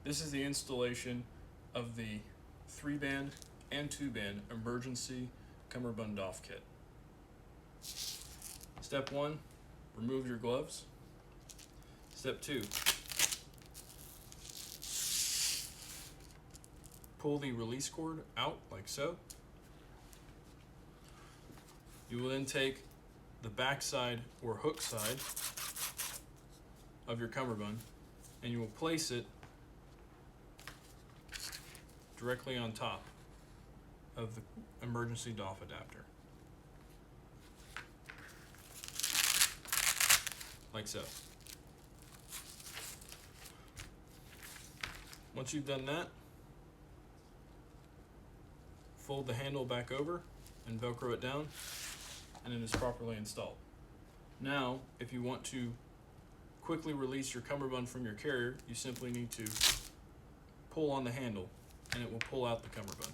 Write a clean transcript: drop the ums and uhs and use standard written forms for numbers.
This is the installation of the 3-band and 2-band emergency cummerbund doff kit. Step 1, remove your gloves. Step 2, pull the release cord out like so. You will then take the back side or hook side of your cummerbund and you will place it directly on top of the emergency doff adapter, like so. Once you've done that, fold the handle back over and Velcro it down, and it is properly installed. Now, if you want to quickly release your cummerbund from your carrier, you simply need to pull on the handle and it will pull out the cummerbund.